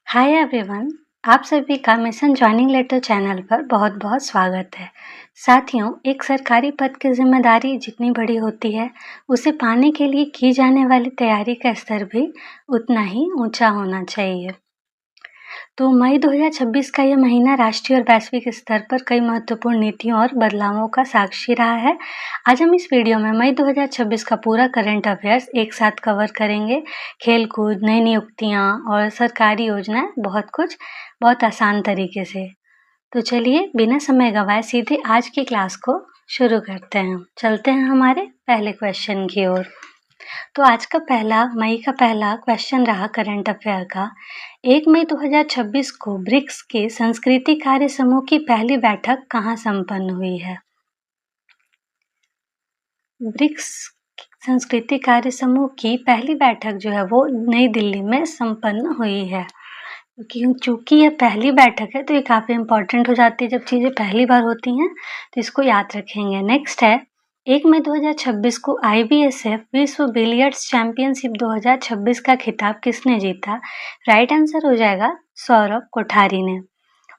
Hi everyone, आप सभी का मिशन जॉइनिंग लेटर चैनल पर बहुत-बहुत स्वागत है। साथियों, एक सरकारी पद की जिम्मेदारी जितनी बड़ी होती है, उसे पाने के लिए की जाने वाली तैयारी का स्तर भी उतना ही ऊंचा होना चाहिए। तो मई 2026 का यह महीना राष्ट्रीय और वैश्विक स्तर पर कई महत्वपूर्ण नीतियों और बदलावों का साक्षी रहा है। आज हम इस वीडियो में मई 2026 का पूरा करंट अफेयर्स एक साथ कवर करेंगे। खेल-कूद, नई नियुक्तियां और सरकारी योजनाएं, बहुत कुछ बहुत आसान तरीके से। तो चलिए बिना समय गवाए सीधे आज की क्लास को शुरू करते हैं। चलते हैं हमारे पहले क्वेश्चन की ओर। तो आज का मई का पहला क्वेश्चन रहा करंट अफेयर का। 1 मई 2026 को ब्रिक्स के संस्कृति कार्य समूह की पहली बैठक कहाँ संपन्न हुई है? ब्रिक्स संस्कृति कार्य समूह की पहली बैठक जो है वो नई दिल्ली में संपन्न हुई है। चूंकि यह पहली बैठक है तो ये काफी इम्पोर्टेंट हो जाती है। जब चीजें पहली बार होती हैं तो इसको याद रखेंगे। नेक्स्ट है 1 मई 2026 को IBSF विश्व बिलियर्ड्स चैंपियनशिप 2026 का खिताब किसने जीता? राइट आंसर हो जाएगा सौरभ कोठारी ने।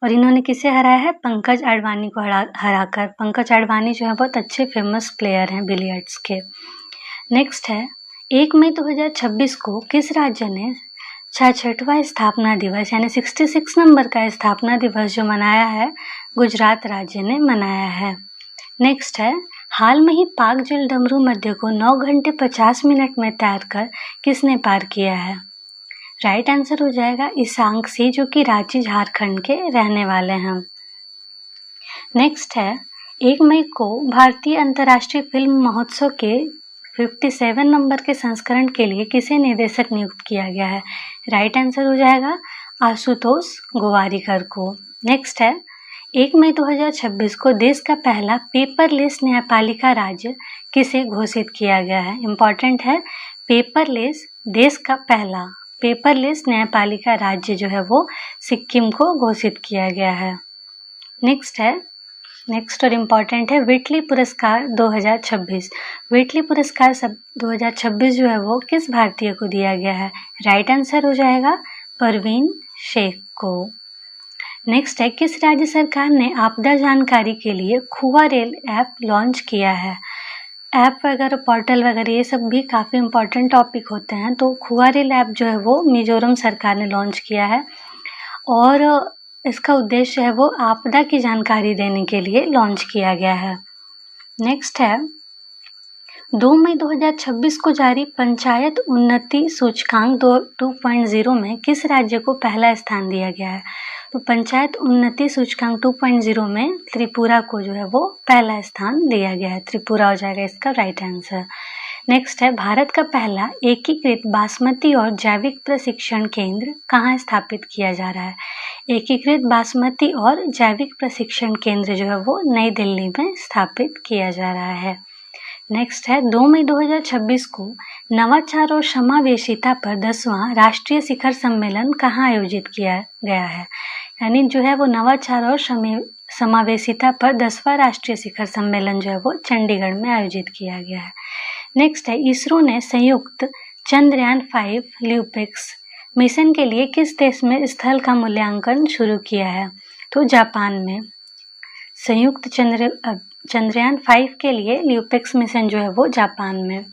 और इन्होंने किसे हराया है? पंकज अडवाणी को हराकर। पंकज अडवाणी जो है बहुत अच्छे फेमस प्लेयर हैं बिलियर्ड्स के। नेक्स्ट है 1 मई 2026 को किस राज्य ने 66वां स्थापना दिवस यानी 66 नंबर का स्थापना दिवस जो मनाया है? गुजरात राज्य ने मनाया है। नेक्स्ट है हाल में ही पाक जल डमरू मध्य को 9 घंटे 50 मिनट में तैर कर किसने पार किया है? राइट आंसर हो जाएगा ईशांक सी, जो कि रांची झारखंड के रहने वाले हैं। नेक्स्ट है 1 मई को भारतीय अंतर्राष्ट्रीय फिल्म महोत्सव के 57 नंबर के संस्करण के लिए किसे निर्देशक नियुक्त किया गया है? राइट आंसर हो जाएगा आशुतोष गोवारिकर को। नेक्स्ट है 1 मई 2026 को देश का पहला पेपरलेस न्यायपालिका राज्य किसे घोषित किया गया है? इम्पॉर्टेंट है, पेपरलेस देश का पहला पेपरलेस न्यायपालिका राज्य जो है वो सिक्किम को घोषित किया गया है। नेक्स्ट और इम्पॉर्टेंट है विटली पुरस्कार 2026। विटली पुरस्कार 2026 जो है वो किस भारतीय को दिया गया है? राइट आंसर हो जाएगा परवीन शेख को। नेक्स्ट है किस राज्य सरकार ने आपदा जानकारी के लिए खुआ रेल ऐप लॉन्च किया है? ऐप वगैरह पोर्टल वगैरह ये सब भी काफ़ी इम्पोर्टेंट टॉपिक होते हैं। तो खुआ रेल ऐप जो है वो मिजोरम सरकार ने लॉन्च किया है और इसका उद्देश्य है वो आपदा की जानकारी देने के लिए लॉन्च किया गया है। नेक्स्ट है 2 मई 2026 को जारी पंचायत उन्नति सूचकांक 2.0 में किस राज्य को पहला स्थान दिया गया है? तो पंचायत उन्नति सूचकांक 2.0 में त्रिपुरा को जो है वो पहला स्थान दिया गया है। त्रिपुरा हो जाएगा इसका राइट आंसर। नेक्स्ट है भारत का पहला एकीकृत बासमती और जैविक प्रशिक्षण केंद्र कहाँ स्थापित किया जा रहा है? एकीकृत बासमती और जैविक प्रशिक्षण केंद्र जो है वो नई दिल्ली में स्थापित किया जा रहा है। नेक्स्ट है 2 मई 2026 को नवाचार और समावेशिता पर 10वां राष्ट्रीय शिखर सम्मेलन कहाँ आयोजित किया गया है? यानी जो है वो नवाचार और समावेशिता पर 10वां राष्ट्रीय शिखर सम्मेलन जो है वो चंडीगढ़ में आयोजित किया गया है। नेक्स्ट है इसरो ने संयुक्त चंद्रयान 5 ल्यूपिक्स मिशन के लिए किस देश में स्थल का मूल्यांकन शुरू किया है? तो जापान में। संयुक्त चंद्रयान 5 के लिए ल्यूपिक्स मिशन जो है वो जापान में।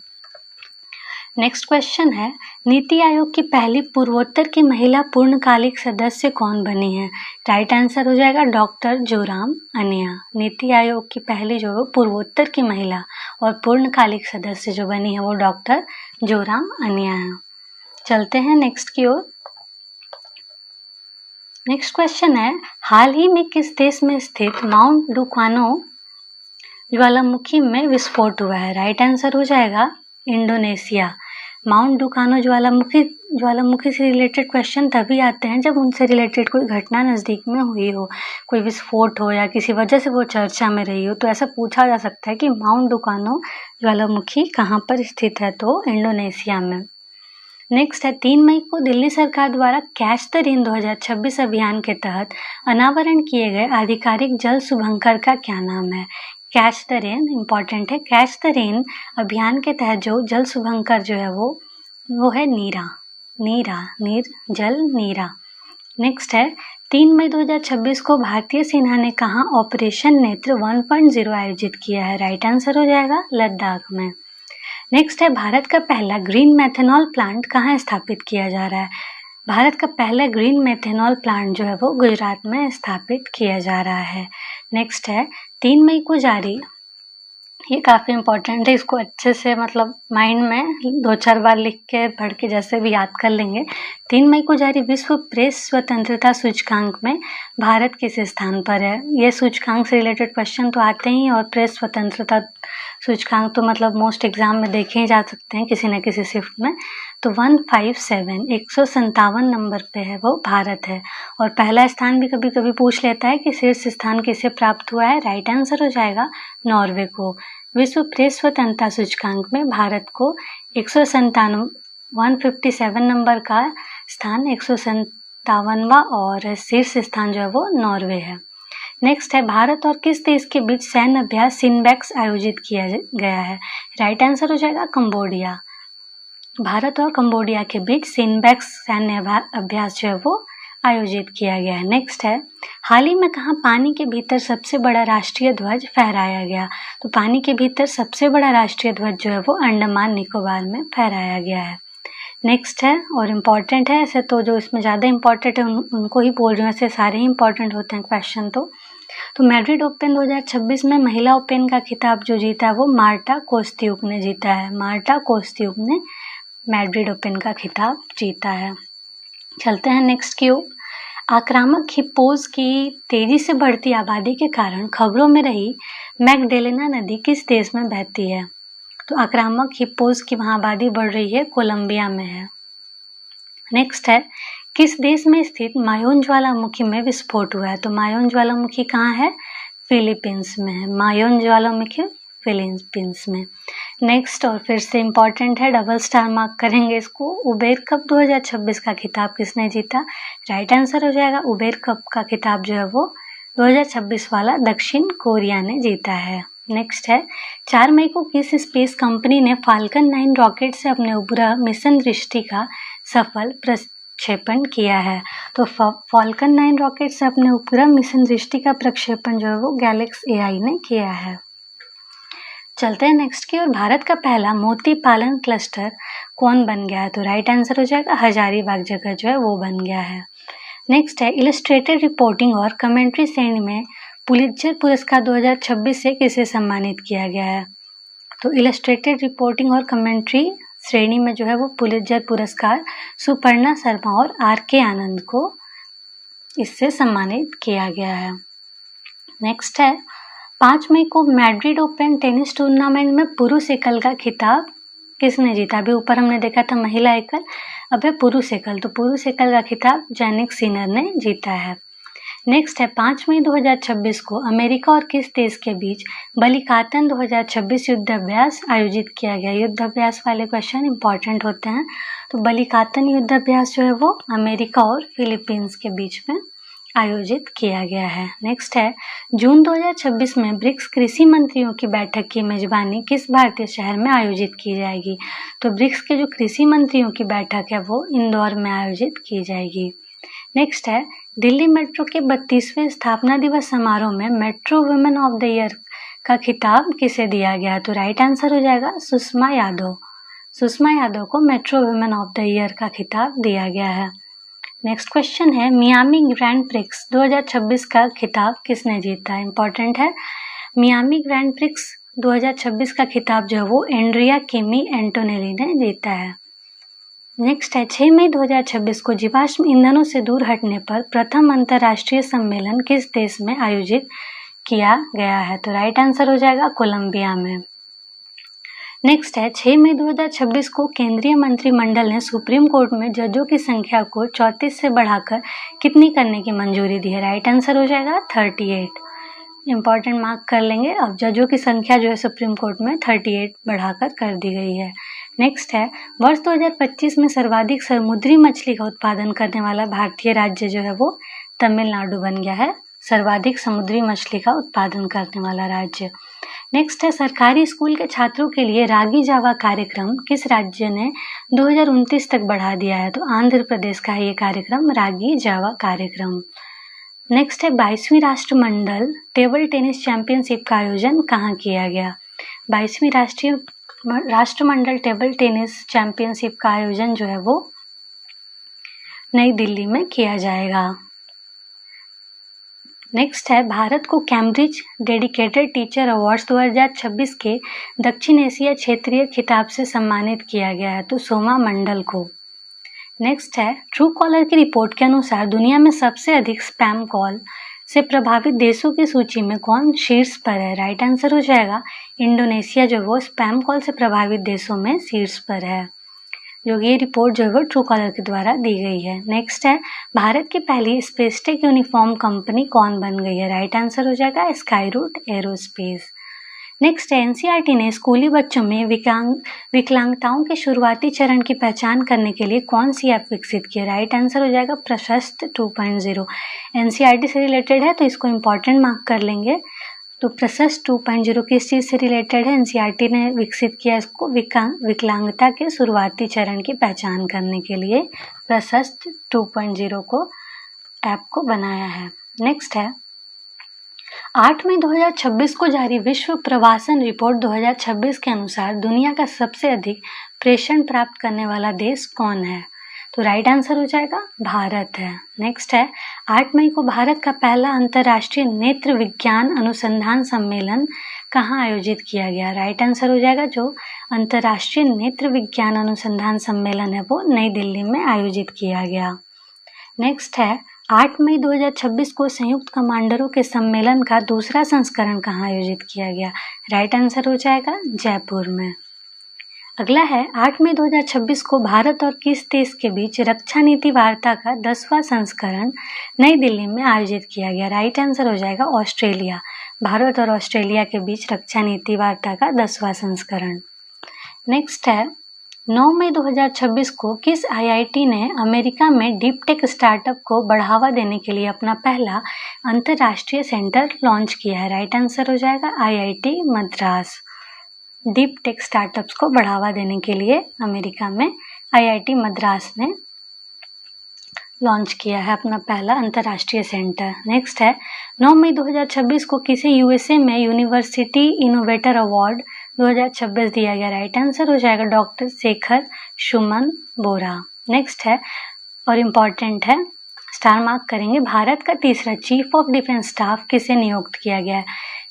नेक्स्ट क्वेश्चन है नीति आयोग की पहली पूर्वोत्तर की महिला पूर्णकालिक सदस्य कौन बनी है? राइट आंसर हो जाएगा डॉक्टर जोराम अनिया। नीति आयोग की पहली जो पूर्वोत्तर की महिला और पूर्णकालिक सदस्य जो बनी है वो डॉक्टर जोराम अनिया है। चलते हैं नेक्स्ट की ओर। नेक्स्ट क्वेश्चन है हाल ही में किस देश में स्थित माउंट डुकानो ज्वालामुखी में विस्फोट हुआ है? राइट आंसर हो जाएगा इंडोनेशिया। माउंट डुकानो ज्वालामुखी से रिलेटेड क्वेश्चन तभी आते हैं जब उनसे रिलेटेड कोई घटना नज़दीक में हुई हो, कोई विस्फोट हो या किसी वजह से वो चर्चा में रही हो। तो ऐसा पूछा जा सकता है कि माउंट डुकानो ज्वालामुखी कहाँ पर स्थित है? तो इंडोनेशिया में। नेक्स्ट है 3 मई को दिल्ली सरकार द्वारा कैच द रेन 2026 अभियान के तहत अनावरण किए गए आधिकारिक जल शुभंकर का क्या नाम है? कैच द रेन इम्पॉर्टेंट है। कैच द रेन अभियान के तहत जो जल शुभंकर जो है वो है नीरा। जल नीरा। नेक्स्ट है 3 मई 2026 को भारतीय सेना ने कहाँ ऑपरेशन नेत्र 1.0 आयोजित किया है? राइट आंसर हो जाएगा लद्दाख में। नेक्स्ट है भारत का पहला ग्रीन मेथनॉल प्लांट कहाँ स्थापित किया जा रहा है? भारत का पहला ग्रीन मेथनॉल प्लांट जो है वो गुजरात में स्थापित किया जा रहा है। नेक्स्ट है 3 मई को जारी, ये काफ़ी इम्पोर्टेंट है, इसको अच्छे से मतलब माइंड में 2-4 बार लिख के पढ़ के जैसे भी याद कर लेंगे। 3 मई को जारी विश्व प्रेस स्वतंत्रता सूचकांक में भारत किस स्थान पर है? ये सूचकांक से रिलेटेड क्वेश्चन तो आते ही, और प्रेस स्वतंत्रता सूचकांक तो मतलब मोस्ट एग्जाम में देखे ही जा सकते हैं किसी न किसी शिफ्ट में। तो 157 नंबर पे है वो भारत है। और पहला स्थान भी कभी कभी पूछ लेता है कि शीर्ष स्थान किसे प्राप्त हुआ है? राइट आंसर हो जाएगा नॉर्वे को। विश्व प्रेस स्वतंत्रता सूचकांक में भारत को 157 नंबर का स्थान 157वां और शीर्ष स्थान जो है वो नॉर्वे है। नेक्स्ट है भारत और किस देश के बीच सैन्य अभ्यास सिनबैक्स आयोजित किया गया है? राइट आंसर हो जाएगा कंबोडिया। भारत और कंबोडिया के बीच सिनबैक्स सैन्य अभ्यास जो है वो आयोजित किया गया है। नेक्स्ट है हाल ही में कहाँ पानी के भीतर सबसे बड़ा राष्ट्रीय ध्वज फहराया गया? तो पानी के भीतर सबसे बड़ा राष्ट्रीय ध्वज जो है वो अंडमान निकोबार में फहराया गया है। नेक्स्ट है और इम्पॉर्टेंट है, ऐसे तो जो इसमें ज़्यादा इम्पॉर्टेंट है उनको ही बोल रही हूँ, ऐसे सारे ही इम्पॉर्टेंट होते हैं क्वेश्चन। तो मैड्रिड ओपन 2026 में महिला ओपन का खिताब जो जीता है वो मार्टा कोस्त्यूक ने जीता है। मार्टा कोस्त्यूक ने मैड्रिड ओपन का खिताब जीता है। चलते हैं नेक्स्ट की ओर। आक्रामक हिप्पोज की तेजी से बढ़ती आबादी के कारण खबरों में रही मैगडेलेना नदी किस देश में बहती है? तो आक्रामक हिप्पोज की वहाँ आबादी बढ़ रही है, कोलंबिया में है। नेक्स्ट है किस देश में स्थित मायोन ज्वालामुखी में विस्फोट हुआ है? तो मायोन ज्वालामुखी कहाँ है? फिलीपींस में है। मायोन ज्वालामुखी फिलीपींस में। नेक्स्ट और फिर से इम्पॉर्टेंट है, डबल स्टार मार्क करेंगे इसको। उबेर कप 2026 का खिताब किसने जीता? राइट आंसर हो जाएगा उबेर कप का खिताब जो है वो 2026 वाला दक्षिण कोरिया ने जीता है। नेक्स्ट है 4 मई को किस स्पेस कंपनी ने फाल्कन 9 रॉकेट से अपने उपग्रह मिशन दृष्टि का सफल प्रक्षेपण किया है? तो फाल्कन 9 रॉकेट से अपने उपग्रह मिशन दृष्टि का प्रक्षेपण जो है वो गैलेक्सी AI ने किया है। चलते हैं नेक्स्ट की और भारत का पहला मोती पालन क्लस्टर कौन बन गया है? तो राइट आंसर हो जाएगा हजारीबाग जगह जो है वो बन गया है। नेक्स्ट है इलस्ट्रेटेड रिपोर्टिंग और कमेंट्री श्रेणी में पुलित्जर पुरस्कार 2026 से किसे सम्मानित किया गया है? तो इलस्ट्रेटेड रिपोर्टिंग और कमेंट्री श्रेणी में जो है वो पुलित्जर पुरस्कार सुपर्णा शर्मा और RK आनंद को इससे सम्मानित किया गया है। नेक्स्ट है 5 मई को मैड्रिड ओपन टेनिस टूर्नामेंट में पुरुष एकल का खिताब किसने जीता? अभी ऊपर हमने देखा था महिला एकल, अब है पुरुष एकल। तो पुरुष एकल का खिताब जैनिक सिनर ने जीता है। नेक्स्ट है 5 मई 2026 को अमेरिका और किस देश के बीच बलिकातन 2026 युद्धाभ्यास आयोजित किया गया? युद्धाभ्यास वाले क्वेश्चन इंपॉर्टेंट होते हैं। तो बलिकातन युद्धाभ्यास जो है वो अमेरिका और फिलीपींस के बीच में आयोजित किया गया है। नेक्स्ट है जून 2026 में ब्रिक्स कृषि मंत्रियों की बैठक की मेजबानी किस भारतीय शहर में आयोजित की जाएगी? तो ब्रिक्स के जो कृषि मंत्रियों की बैठक है वो इंदौर में आयोजित की जाएगी। नेक्स्ट है दिल्ली मेट्रो के 32वें स्थापना दिवस समारोह में metro women of the year का खिताब किसे दिया गया? तो राइट आंसर हो जाएगा सुषमा यादव। सुषमा यादव को metro women of the year का खिताब दिया गया है। नेक्स्ट क्वेश्चन है मियामी ग्रैंड प्रिक्स 2026 का खिताब किसने जीता? इंपॉर्टेंट है, मियामी ग्रैंड प्रिक्स 2026 का खिताब जो है वो एंड्रिया किमी एंटोनेली ने जीता है। नेक्स्ट है 6 मई 2026 को जीवाश्म ईंधनों से दूर हटने पर प्रथम अंतर्राष्ट्रीय सम्मेलन किस देश में आयोजित किया गया है? तो राइट आंसर हो जाएगा कोलंबिया में। नेक्स्ट है 6 मई 2026 को केंद्रीय मंत्रिमंडल ने सुप्रीम कोर्ट में जजों की संख्या को 34 से बढ़ाकर कितनी करने की मंजूरी दी है? राइट आंसर हो जाएगा 38। इंपॉर्टेंट मार्क कर लेंगे। अब जजों की संख्या जो है सुप्रीम कोर्ट में 38 बढ़ाकर कर दी गई है। नेक्स्ट है वर्ष 2025 में सर्वाधिक समुद्री मछली का उत्पादन करने वाला भारतीय राज्य जो है वो तमिलनाडु बन गया है, सर्वाधिक समुद्री मछली का उत्पादन करने वाला राज्य। नेक्स्ट है सरकारी स्कूल के छात्रों के लिए रागी जावा कार्यक्रम किस राज्य ने 2029 तक बढ़ा दिया है? तो आंध्र प्रदेश का है ये कार्यक्रम, रागी जावा कार्यक्रम। नेक्स्ट है 22वीं राष्ट्रमंडल टेबल टेनिस चैंपियनशिप का आयोजन कहाँ किया गया? 22वीं राष्ट्रमंडल टेबल टेनिस चैंपियनशिप का आयोजन जो है वो नई दिल्ली में किया जाएगा। नेक्स्ट है भारत को कैम्ब्रिज डेडिकेटेड टीचर अवार्ड्स 2026 के दक्षिण एशिया क्षेत्रीय खिताब से सम्मानित किया गया है, तो सोमा मंडल को। नेक्स्ट है ट्रू कॉलर की रिपोर्ट के अनुसार दुनिया में सबसे अधिक स्पैम कॉल से प्रभावित देशों की सूची में कौन शीर्ष पर है? राइट आंसर हो जाएगा इंडोनेशिया, जो वो स्पैम कॉल से प्रभावित देशों में शीर्ष पर है, जो ये रिपोर्ट जो है वो ट्रू कॉलर के द्वारा दी गई है। नेक्स्ट है भारत की पहली स्पेसटेक यूनिफॉर्म कंपनी कौन बन गई है? राइट आंसर हो जाएगा स्काई रूट एरोस्पेस। नेक्स्ट है एनसीईआरटी ने स्कूली बच्चों में विकलांगताओं के शुरुआती चरण की पहचान करने के लिए कौन सी ऐप विकसित की है? राइट आंसर हो जाएगा प्रशस्त 2.0। एनसीईआरटी से रिलेटेड है तो इसको इम्पॉर्टेंट मार्क कर लेंगे। तो प्रशस्त 2.0 किस चीज़ से रिलेटेड है? एनसीईआरटी ने विकसित किया इसको विकलांगता के शुरुआती चरण की पहचान करने के लिए प्रशस्त 2.0 को ऐप को बनाया है। नेक्स्ट है 8 मई 2026 को जारी विश्व प्रवासन रिपोर्ट 2026 के अनुसार दुनिया का सबसे अधिक प्रेषण प्राप्त करने वाला देश कौन है? तो राइट आंसर हो जाएगा भारत है। नेक्स्ट है 8 मई को भारत का पहला अंतर्राष्ट्रीय नेत्र विज्ञान अनुसंधान सम्मेलन कहाँ आयोजित किया गया? राइट आंसर हो जाएगा जो अंतर्राष्ट्रीय नेत्र विज्ञान अनुसंधान सम्मेलन है वो नई दिल्ली में आयोजित किया गया। नेक्स्ट है 8 मई 2026 को संयुक्त कमांडरों के सम्मेलन का दूसरा संस्करण कहाँ आयोजित किया गया? राइट आंसर हो जाएगा जयपुर में। अगला है 8 मई 2026 को भारत और किस देश के बीच रक्षा नीति वार्ता का 10वां संस्करण नई दिल्ली में आयोजित किया गया? राइट आंसर हो जाएगा ऑस्ट्रेलिया। भारत और ऑस्ट्रेलिया के बीच रक्षा नीति वार्ता का 10वां संस्करण। नेक्स्ट है 9 मई 2026 को किस आईआईटी ने अमेरिका में डीप टेक स्टार्टअप को बढ़ावा देने के लिए अपना पहला अंतर्राष्ट्रीय सेंटर लॉन्च किया है? राइट आंसर हो जाएगा IIT Madras. Deep tech startups को बढ़ावा देने के लिए अमेरिका में आईआईटी मद्रास ने लॉन्च किया है अपना पहला अंतर्राष्ट्रीय सेंटर। नेक्स्ट है 9 मई 2026 को किसे यूएसए में यूनिवर्सिटी इनोवेटर अवार्ड 2026 दिया गया? राइट आंसर हो जाएगा डॉक्टर शेखर सुमन बोरा। नेक्स्ट है और इम्पॉर्टेंट है, स्टार मार्क करेंगे, भारत का तीसरा चीफ ऑफ डिफेंस स्टाफ किसे नियुक्त किया गया है?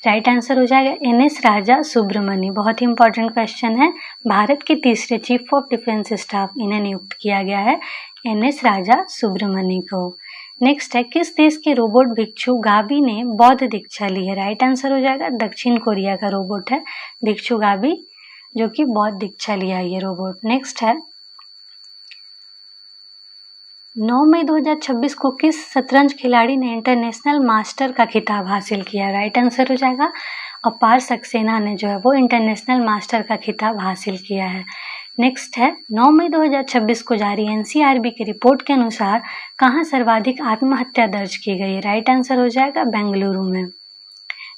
राइट आंसर हो जाएगा एनएस राजा सुब्रमणी। बहुत ही इंपॉर्टेंट क्वेश्चन है। भारत के तीसरे चीफ ऑफ डिफेंस स्टाफ इन्हें नियुक्त किया गया है एनएस राजा सुब्रमणी को। नेक्स्ट है किस देश के रोबोट भिक्षु गाबी ने बौद्ध दीक्षा ली है? राइट आंसर हो जाएगा दक्षिण कोरिया का रोबोट है भिक्षु गाबी, जो कि बौद्ध दीक्षा लिया है ये रोबोट। नेक्स्ट है 9 मई 2026 को किस शतरंज खिलाड़ी ने इंटरनेशनल मास्टर का खिताब हासिल किया? राइट आंसर हो जाएगा अपार सक्सेना ने जो है वो इंटरनेशनल मास्टर का खिताब हासिल किया है। नेक्स्ट है 9 मई 2026 को जारी एनसीआरबी की रिपोर्ट के अनुसार कहाँ सर्वाधिक आत्महत्या दर्ज की गई? राइट आंसर हो जाएगा बेंगलुरु में।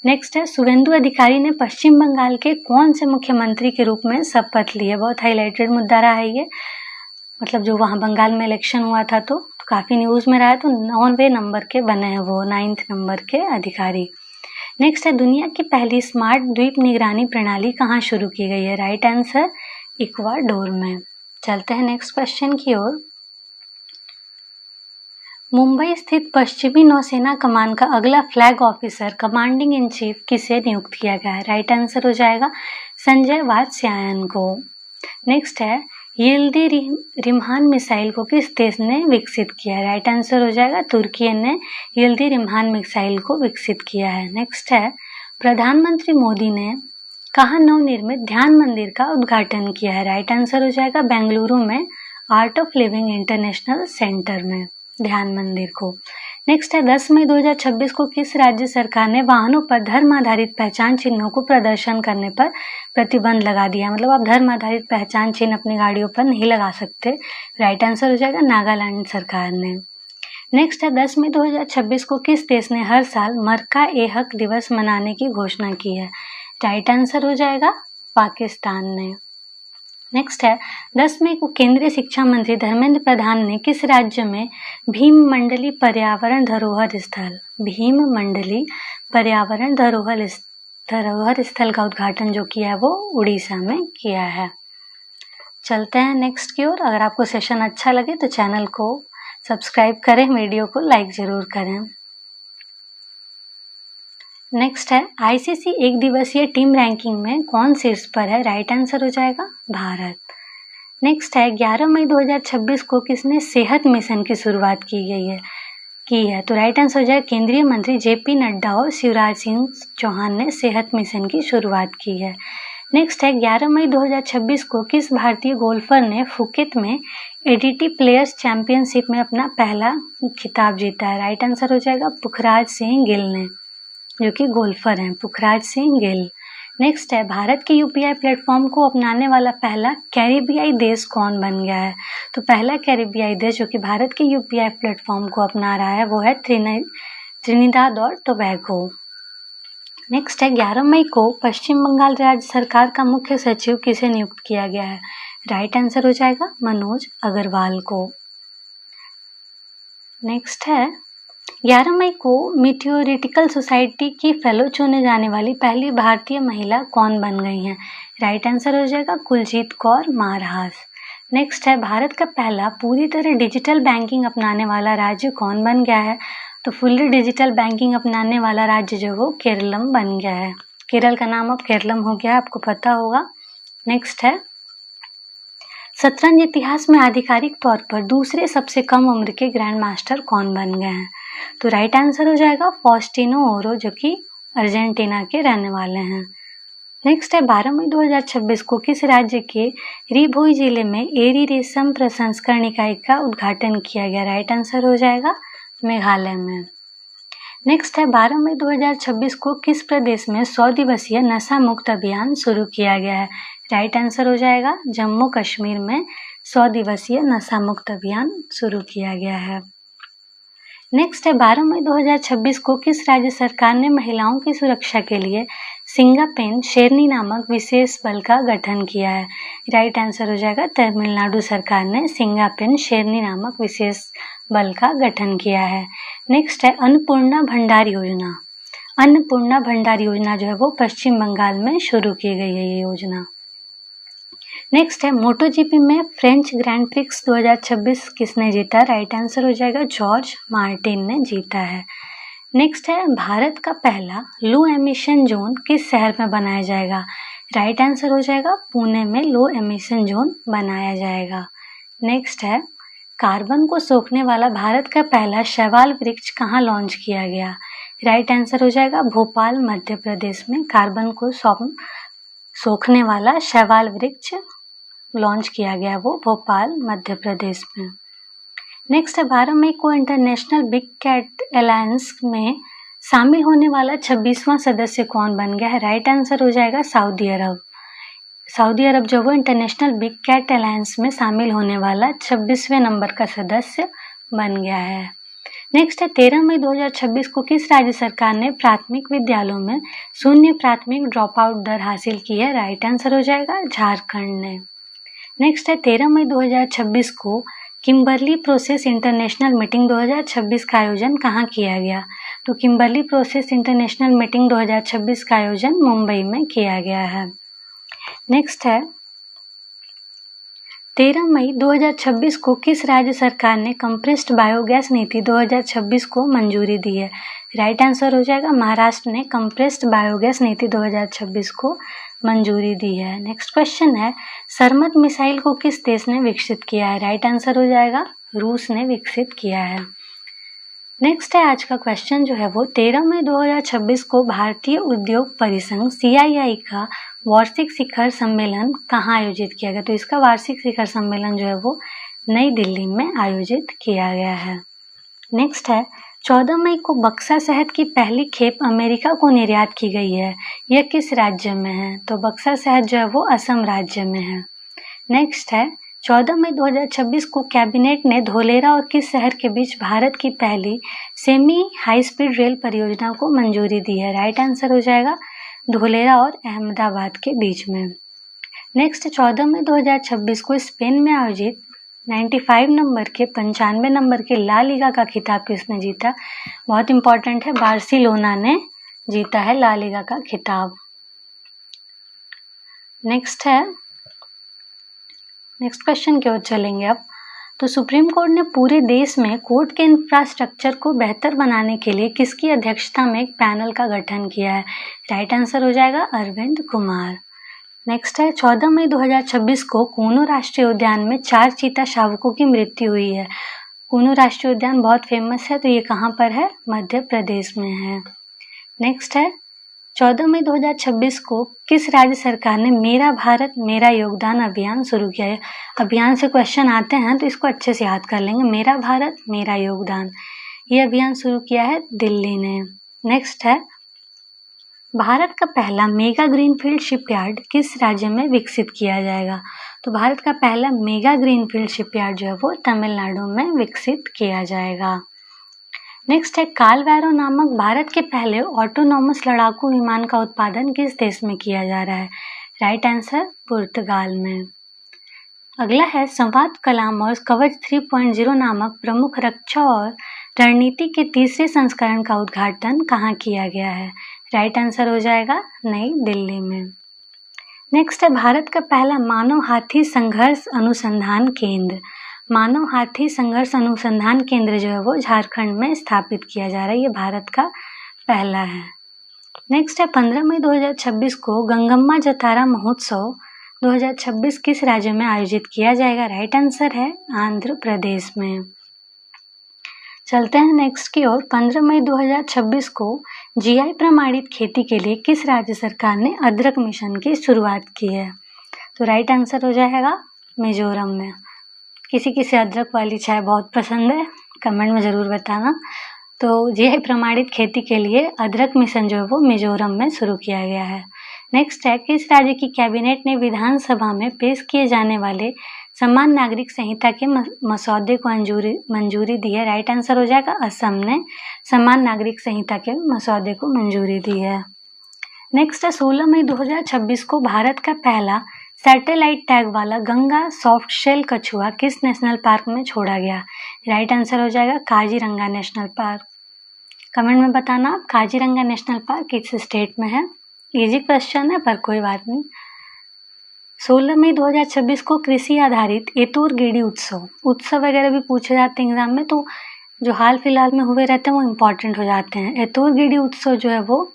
नेक्स्ट है शुभेंदु अधिकारी ने पश्चिम बंगाल के कौन से मुख्यमंत्री के रूप में शपथ ली है? बहुत हाईलाइटेड मुद्दा रहा है ये, मतलब जो वहाँ बंगाल में इलेक्शन हुआ था तो काफ़ी न्यूज़ में रहा है। तो 9वें नंबर के बने हैं वो, 9th नंबर के अधिकारी। नेक्स्ट है दुनिया की पहली स्मार्ट द्वीप निगरानी प्रणाली कहाँ शुरू की गई है? राइट आंसर इक्वाडोर में। चलते हैं नेक्स्ट क्वेश्चन की ओर। मुंबई स्थित पश्चिमी नौसेना कमान का अगला flag officer commanding in chief किसे नियुक्त किया गया है? राइट आंसर हो जाएगा संजय वात्स्यायन को। नेक्स्ट है यिल्दी रिम्हान मिसाइल को किस देश ने विकसित किया है? राइट आंसर हो जाएगा तुर्की ने यिल्दी रिम्हान मिसाइल को विकसित किया है। नेक्स्ट है प्रधानमंत्री मोदी ने कहाँ नवनिर्मित ध्यान मंदिर का उद्घाटन किया है? राइट आंसर हो जाएगा बेंगलुरु में art of living international centre में ध्यान मंदिर को। नेक्स्ट है 10 मई 2026 को किस राज्य सरकार ने वाहनों पर धर्म आधारित पहचान चिन्हों को प्रदर्शन करने पर प्रतिबंध लगा दिया? मतलब आप धर्म आधारित पहचान चिन्ह अपनी गाड़ियों पर नहीं लगा सकते। राइट आंसर हो जाएगा नागालैंड सरकार ने। नेक्स्ट है 10 मई 2026 को किस देश ने हर साल मरका ए हक दिवस मनाने की घोषणा की है? राइट आंसर हो जाएगा पाकिस्तान ने। नेक्स्ट है 10 मई को केंद्रीय शिक्षा मंत्री धर्मेंद्र प्रधान ने किस राज्य में भीममंडली पर्यावरण धरोहर स्थल का उद्घाटन जो किया है वो उड़ीसा में किया है। चलते हैं नेक्स्ट की ओर। अगर आपको सेशन अच्छा लगे तो चैनल को सब्सक्राइब करें, वीडियो को लाइक जरूर करें। नेक्स्ट है आईसीसी एक दिवसीय टीम रैंकिंग में कौन शीर्ष पर है? राइट आंसर हो जाएगा भारत। नेक्स्ट है 11 मई 2026 को किसने सेहत मिशन की शुरुआत की है? तो राइट आंसर हो जाएगा केंद्रीय मंत्री जेपी नड्डा और शिवराज सिंह चौहान ने सेहत मिशन की शुरुआत की है। नेक्स्ट है 11 मई 2026 को किस भारतीय गोल्फर ने फुकेत में एडीटी प्लेयर्स चैंपियनशिप में अपना पहला खिताब जीता है? राइट आंसर हो जाएगा पुखराज सिंह गिल ने, जो कि गोल्फर हैं, पुखराज सिंह गिल। नेक्स्ट है भारत के यूपीआई प्लेटफॉर्म को अपनाने वाला पहला कैरिबियाई देश कौन बन गया है? तो पहला कैरिबियाई देश जो कि भारत के यूपीआई प्लेटफॉर्म को अपना रहा है वो है त्रिनिदाद और टोबैगो। नेक्स्ट है 11 मई को पश्चिम बंगाल राज्य सरकार का मुख्य सचिव किसे नियुक्त किया गया है? राइट आंसर हो जाएगा मनोज अग्रवाल को। नेक्स्ट है 11 मई को मीटियोरिटिकल सोसाइटी की फेलो चुने जाने वाली पहली भारतीय महिला कौन बन गई हैं? राइट आंसर हो जाएगा कुलजीत कौर मारहास। नेक्स्ट है भारत का पहला पूरी तरह डिजिटल बैंकिंग अपनाने वाला राज्य कौन बन गया है? तो फुल्ली डिजिटल बैंकिंग अपनाने वाला राज्य जो वो केरलम बन गया है। केरल का नाम अब केरलम हो गया है, आपको पता होगा। नेक्स्ट है शतरंज इतिहास में आधिकारिक तौर पर दूसरे सबसे कम उम्र के ग्रैंड मास्टर कौन बन गए हैं? तो राइट आंसर हो जाएगा फॉस्टिनो ओरो, जो कि अर्जेंटीना के रहने वाले हैं। नेक्स्ट है 12 मई 2026 को किस राज्य के रीभोई जिले में एरी रेशम प्रसंस्करण इकाई का उद्घाटन किया गया? राइट आंसर हो जाएगा मेघालय में। नेक्स्ट है 12 मई 2026 को किस प्रदेश में 100 दिवसीय नशा मुक्त अभियान शुरू किया गया है? राइट आंसर हो जाएगा जम्मू कश्मीर में 100 दिवसीय नशा मुक्त अभियान शुरू किया गया है। नेक्स्ट है 12 मई 2026 को किस राज्य सरकार ने महिलाओं की सुरक्षा के लिए सिंगापेन शेरनी नामक विशेष बल का गठन किया है? राइट आंसर हो जाएगा तमिलनाडु सरकार ने सिंगापेन शेरनी नामक विशेष बल का गठन किया है। नेक्स्ट है अन्नपूर्णा भंडार योजना। अन्नपूर्णा भंडार योजना जो है वो पश्चिम बंगाल में शुरू की गई है ये योजना। नेक्स्ट है मोटोजीपी में फ्रेंच ग्रैंड प्रिक्स 2026 किसने जीता? राइट आंसर हो जाएगा जॉर्ज मार्टिन ने जीता है। नेक्स्ट है भारत का पहला लो एमिशन जोन किस शहर में बनाया जाएगा? राइट आंसर हो जाएगा पुणे में लो एमिशन जोन बनाया जाएगा। नेक्स्ट है कार्बन को सोखने वाला भारत का पहला शैवाल वृक्ष कहाँ लॉन्च किया गया? राइट आंसर हो जाएगा भोपाल मध्य प्रदेश में कार्बन को सोखने वाला शैवाल वृक्ष लॉन्च किया गया, वो भोपाल मध्य प्रदेश में। नेक्स्ट है 12 मई को इंटरनेशनल बिग कैट अलायंस में शामिल होने वाला 26वां सदस्य कौन बन गया है? राइट आंसर हो जाएगा सऊदी अरब। सऊदी अरब जो वो इंटरनेशनल बिग कैट अलायंस में शामिल होने वाला 26वें नंबर का सदस्य बन गया है। नेक्स्ट है 13 मई 2026 को किस राज्य सरकार ने प्राथमिक विद्यालयों में शून्य प्राथमिक ड्रॉप आउट दर हासिल की है? राइट आंसर हो जाएगा झारखंड ने। नेक्स्ट है 13 मई 2026 को किम्बरली प्रोसेस इंटरनेशनल मीटिंग 2026 का आयोजन कहाँ किया गया? तो किम्बरली प्रोसेस इंटरनेशनल मीटिंग 2026 का आयोजन मुंबई में किया गया है। नेक्स्ट है 13 मई 2026 को किस राज्य सरकार ने कंप्रेस्ड बायोगैस नीति 2026 को मंजूरी दी है? राइट आंसर हो जाएगा महाराष्ट्र ने कंप्रेस्ड बायोगैस नीति 2026 को मंजूरी दी है। नेक्स्ट क्वेश्चन है सरमत मिसाइल को किस देश ने विकसित किया है? राइट आंसर हो जाएगा रूस ने विकसित किया है। नेक्स्ट है आज का क्वेश्चन जो है वो 13 मई 2026 को भारतीय उद्योग परिसंघ CII का वार्षिक शिखर सम्मेलन कहाँ आयोजित किया गया? तो इसका वार्षिक शिखर सम्मेलन जो है वो नई दिल्ली में आयोजित किया गया है। नेक्स्ट है 14 मई को बक्सा शहद की पहली खेप अमेरिका को निर्यात की गई है, यह किस राज्य में है? तो बक्सा शहद जो है वो असम राज्य में है। नेक्स्ट है 14 मई 2026 को कैबिनेट ने धोलेरा और किस शहर के बीच भारत की पहली सेमी हाई स्पीड रेल परियोजना को मंजूरी दी है? राइट आंसर हो जाएगा धुलेरा और अहमदाबाद के बीच में। नेक्स्ट 14 मई 2026 को स्पेन में आयोजित 95 नंबर के 95 नंबर के ला लीगा का खिताब किसने जीता? बहुत इंपॉर्टेंट है, बार्सिलोना ने जीता है ला लीगा का खिताब। नेक्स्ट क्वेश्चन की ओर चलेंगे अब। तो सुप्रीम कोर्ट ने पूरे देश में कोर्ट के इंफ्रास्ट्रक्चर को बेहतर बनाने के लिए किसकी अध्यक्षता में एक पैनल का गठन किया है? राइट आंसर हो जाएगा अरविंद कुमार। नेक्स्ट है 14 मई 2026 को कूनो राष्ट्रीय उद्यान में 4 चीता शावकों की मृत्यु हुई है। कूनो राष्ट्रीय उद्यान बहुत फेमस है, तो ये कहाँ पर है? मध्य प्रदेश में है। नेक्स्ट है 14 मई 2026 को किस राज्य सरकार ने मेरा भारत मेरा योगदान अभियान शुरू किया है? अभियान से क्वेश्चन आते हैं तो इसको अच्छे से याद कर लेंगे। मेरा भारत मेरा योगदान, ये अभियान शुरू किया है दिल्ली ने। नेक्स्ट है भारत का पहला मेगा ग्रीनफील्ड शिपयार्ड किस राज्य में विकसित किया जाएगा? तो भारत का पहला मेगा ग्रीनफील्ड शिपयार्ड जो है वो तमिलनाडु में विकसित किया जाएगा। नेक्स्ट है कालवैरो नामक भारत के पहले ऑटोनॉमस लड़ाकू विमान का उत्पादन किस देश में किया जा रहा है? राइट आंसर पुर्तगाल में। अगला है संवाद कलाम और कवच 3.0 नामक प्रमुख रक्षा और रणनीति के तीसरे संस्करण का उद्घाटन कहाँ किया गया है? राइट आंसर हो जाएगा नई दिल्ली में। नेक्स्ट है भारत का पहला मानव हाथी संघर्ष अनुसंधान केंद्र। मानव हाथी संघर्ष अनुसंधान केंद्र जो है वो झारखंड में स्थापित किया जा रहा है, ये भारत का पहला है। नेक्स्ट है 15 मई 2026 को गंगम्मा जतारा महोत्सव 2026 किस राज्य में आयोजित किया जाएगा? राइट आंसर है आंध्र प्रदेश में। चलते हैं नेक्स्ट की ओर। 15 मई 2026 को जीआई प्रमाणित खेती के लिए किस राज्य सरकार ने अदरक मिशन की शुरुआत की है? तो राइट आंसर हो जाएगा मिजोरम में। किसी अदरक वाली चाय बहुत पसंद है, कमेंट में ज़रूर बताना। तो जीआई प्रमाणित खेती के लिए अदरक मिशन जो है वो मिजोरम में शुरू किया गया है। नेक्स्ट है किस राज्य की कैबिनेट ने विधानसभा में पेश किए जाने वाले समान नागरिक संहिता के मसौदे को मंजूरी दी है? राइट आंसर हो जाएगा असम ने समान नागरिक संहिता के मसौदे को मंजूरी दी है। नेक्स्ट है 16 मई 2026 को भारत का पहला सैटेलाइट टैग वाला गंगा सॉफ्ट शेल कछुआ किस नेशनल पार्क में छोड़ा गया? राइट आंसर हो जाएगा काजीरंगा नेशनल पार्क। कमेंट में बताना आप काजीरंगा नेशनल पार्क किस स्टेट में है। इजी क्वेश्चन है पर कोई बात नहीं। 16 मई 2026 को कृषि आधारित एतोर गेड़ी उत्सव वगैरह भी पूछे जाते हैं एग्जाम में, तो जो हाल फिलहाल में हुए रहते हैं वो इम्पोर्टेंट हो जाते हैं। एतोर गेड़ी उत्सव जो है वो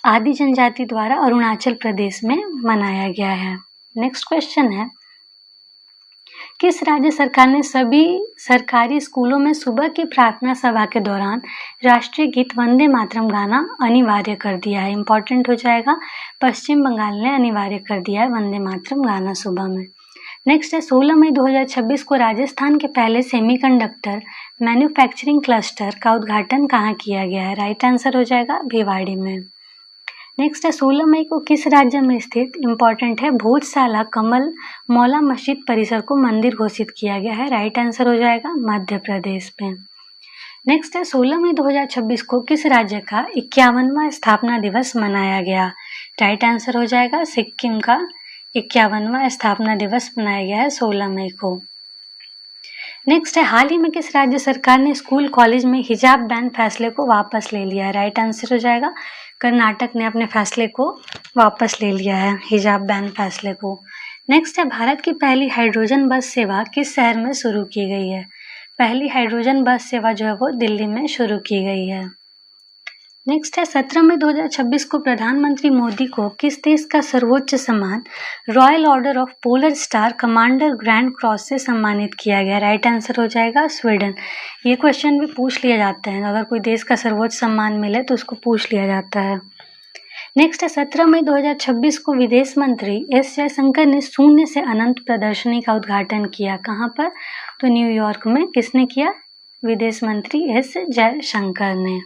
आदि जनजाति द्वारा अरुणाचल प्रदेश में मनाया गया है। नेक्स्ट क्वेश्चन है किस राज्य सरकार ने सभी सरकारी स्कूलों में सुबह की प्रार्थना सभा के दौरान राष्ट्रीय गीत वंदे मातरम गाना अनिवार्य कर दिया है? इंपॉर्टेंट हो जाएगा, पश्चिम बंगाल ने अनिवार्य कर दिया है वंदे मातरम गाना सुबह में। नेक्स्ट है 16 मई 2026 को राजस्थान के पहले सेमीकंडक्टर मैन्युफैक्चरिंग क्लस्टर का उद्घाटन कहाँ किया गया है? राइट आंसर हो जाएगा भिवाड़ी में। नेक्स्ट है 16 मई को किस राज्य में स्थित इंपॉर्टेंट है भोजशाला कमल मौला मस्जिद परिसर को मंदिर घोषित किया गया है? राइट आंसर हो जाएगा मध्य प्रदेश में। नेक्स्ट है 16 मई 2026 को किस राज्य का 51वां स्थापना दिवस मनाया गया? राइट आंसर हो जाएगा सिक्किम का 51वां स्थापना दिवस मनाया गया है 16 मई को। नेक्स्ट है हाल ही में किस राज्य सरकार ने स्कूल कॉलेज में हिजाब बैन फैसले को वापस ले लिया है? राइट आंसर हो जाएगा कर्नाटक ने अपने फैसले को वापस ले लिया है, हिजाब बैन फैसले को। नेक्स्ट है भारत की पहली हाइड्रोजन बस सेवा किस शहर में शुरू की गई है? पहली हाइड्रोजन बस सेवा जो है वो दिल्ली में शुरू की गई है। नेक्स्ट है 17 मई 2026 को प्रधानमंत्री मोदी को किस देश का सर्वोच्च सम्मान royal order of polar star commander grand cross से सम्मानित किया गया? राइट आंसर हो जाएगा स्वीडन। ये क्वेश्चन भी पूछ लिया जाता है, अगर कोई देश का सर्वोच्च सम्मान मिले तो उसको पूछ लिया जाता है। नेक्स्ट है 17 मई 2026 को विदेश मंत्री एस जयशंकर ने शून्य से अनंत प्रदर्शनी का उद्घाटन किया। कहाँ पर? तो न्यूयॉर्क में। किसने किया? विदेश मंत्री एस जयशंकर ने।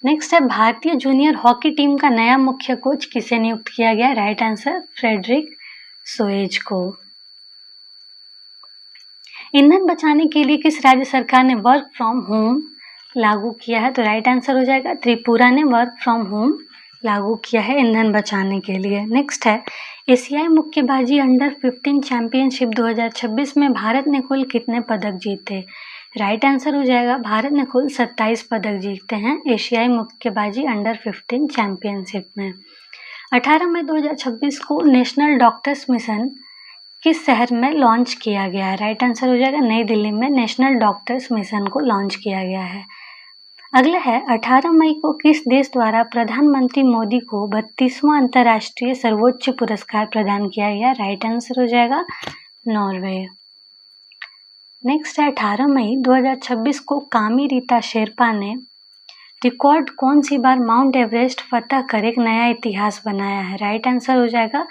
नेक्स्ट है भारतीय जूनियर हॉकी टीम का नया मुख्य कोच किसे नियुक्त किया गया? राइट आंसर फ्रेडरिक सोएज को। ईंधन बचाने के लिए किस राज्य सरकार ने वर्क फ्रॉम होम लागू किया है? तो राइट आंसर हो जाएगा त्रिपुरा ने वर्क फ्रॉम होम लागू किया है ईंधन बचाने के लिए। नेक्स्ट है एशियाई मुक्केबाजी अंडर 15 चैंपियनशिप 2026 में भारत ने कुल कितने पदक जीते? राइट आंसर हो जाएगा भारत ने कुल 27 पदक जीते हैं एशियाई मुक्केबाजी अंडर 15 चैंपियनशिप में। 18 मई 2026 को नेशनल डॉक्टर्स मिशन किस शहर में लॉन्च किया गया है? राइट आंसर हो जाएगा नई दिल्ली में नेशनल डॉक्टर्स मिशन को लॉन्च किया गया है। अगला है 18 मई को किस देश द्वारा प्रधानमंत्री मोदी को 32वां अंतर्राष्ट्रीय सर्वोच्च पुरस्कार प्रदान किया गया? राइट आंसर हो जाएगा नॉर्वे। नेक्स्ट है 18 मई 2026 को कामी रीता शेरपा ने रिकॉर्ड कौन सी बार माउंट एवरेस्ट फतह कर एक नया इतिहास बनाया है? राइट आंसर हो जाएगा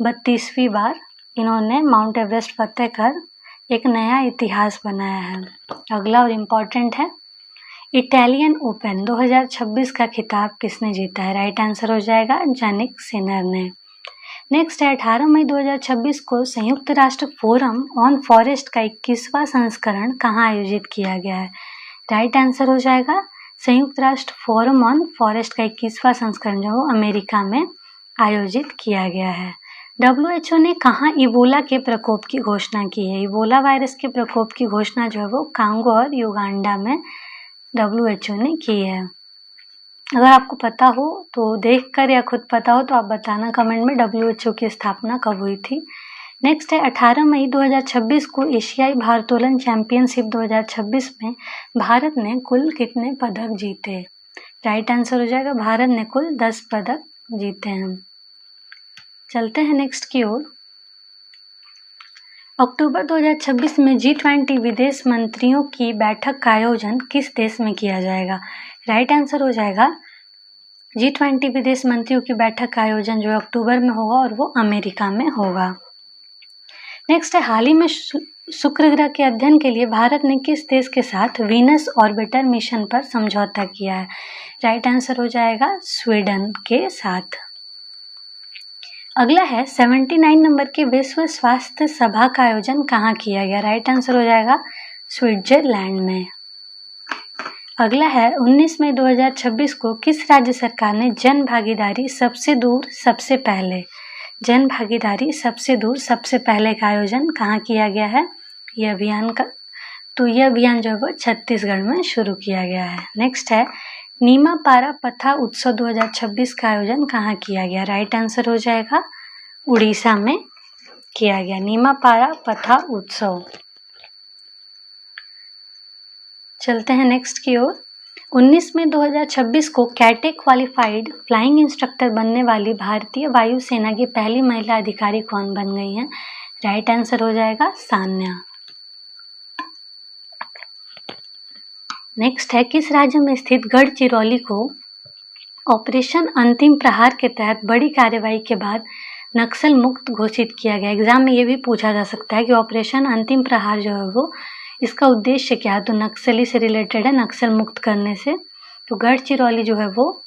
32वीं बार इन्होंने माउंट एवरेस्ट फतह कर एक नया इतिहास बनाया है। अगला और इम्पॉर्टेंट है इटालियन ओपन 2026 का खिताब किसने जीता है? राइट आंसर हो जाएगा जानिक सिनर ने। नेक्स्ट है 18 मई 2026 को संयुक्त राष्ट्र फोरम ऑन फॉरेस्ट का 21वां संस्करण कहाँ आयोजित किया गया है? राइट आंसर हो जाएगा संयुक्त राष्ट्र फोरम ऑन फॉरेस्ट का 21वां संस्करण जो अमेरिका में आयोजित किया गया है। WHO ने कहाँ इबोला के प्रकोप की घोषणा की है? इबोला वायरस के प्रकोप की घोषणा जो है वो कांगो और युगांडा में WHO ने की है। अगर आपको पता हो तो देखकर या खुद पता हो तो आप बताना कमेंट में WHO की स्थापना कब हुई थी। नेक्स्ट है 18 मई 2026 को एशियाई भारोत्तोलन चैंपियनशिप 2026 में भारत ने कुल कितने पदक जीते? राइट आंसर हो जाएगा भारत ने कुल 10 पदक जीते हैं। चलते हैं नेक्स्ट की ओर। अक्टूबर 2026 में G20 विदेश मंत्रियों की बैठक का आयोजन किस देश में किया जाएगा? राइट आंसर हो जाएगा G20 विदेश मंत्रियों की बैठक का आयोजन जो अक्टूबर में होगा और वो अमेरिका में होगा। नेक्स्ट है हाल ही में शुक्र ग्रह के अध्ययन के लिए भारत ने किस देश के साथ वीनस ऑर्बिटर मिशन पर समझौता किया है? राइट आंसर हो जाएगा स्वीडन के साथ। अगला है 79 नंबर के विश्व स्वास्थ्य सभा का आयोजन कहाँ किया गया? राइट आंसर हो जाएगा स्विट्जरलैंड में। अगला है 19 मई 2026 को किस राज्य सरकार ने जन भागीदारी सबसे दूर सबसे पहले का आयोजन कहाँ किया गया है? ये अभियान जो है वो छत्तीसगढ़ में शुरू किया गया है। नेक्स्ट है नीमा पारा पथा उत्सव 2026 का आयोजन कहाँ किया गया? राइट आंसर हो जाएगा उड़ीसा में किया गया नीमा पारा पथा उत्सव। चलते हैं नेक्स्ट की ओर। 19 मई 2026 को कैटे क्वालिफाइड फ्लाइंग इंस्ट्रक्टर बनने वाली भारतीय वायुसेना की पहली महिला अधिकारी कौन बन गई हैं? राइट आंसर हो जाएगा सान्या। नेक्स्ट है किस राज्य में स्थित गढ़चिरौली को ऑपरेशन अंतिम प्रहार के तहत बड़ी कार्रवाई के बाद नक्सल मुक्त घोषित किया गया? एग्जाम में ये भी पूछा जा सकता है कि ऑपरेशन अंतिम प्रहार जो है वो इसका उद्देश्य क्या है? तो नक्सली से रिलेटेड है, नक्सल मुक्त करने से। तो गढ़चिरौली जो है वो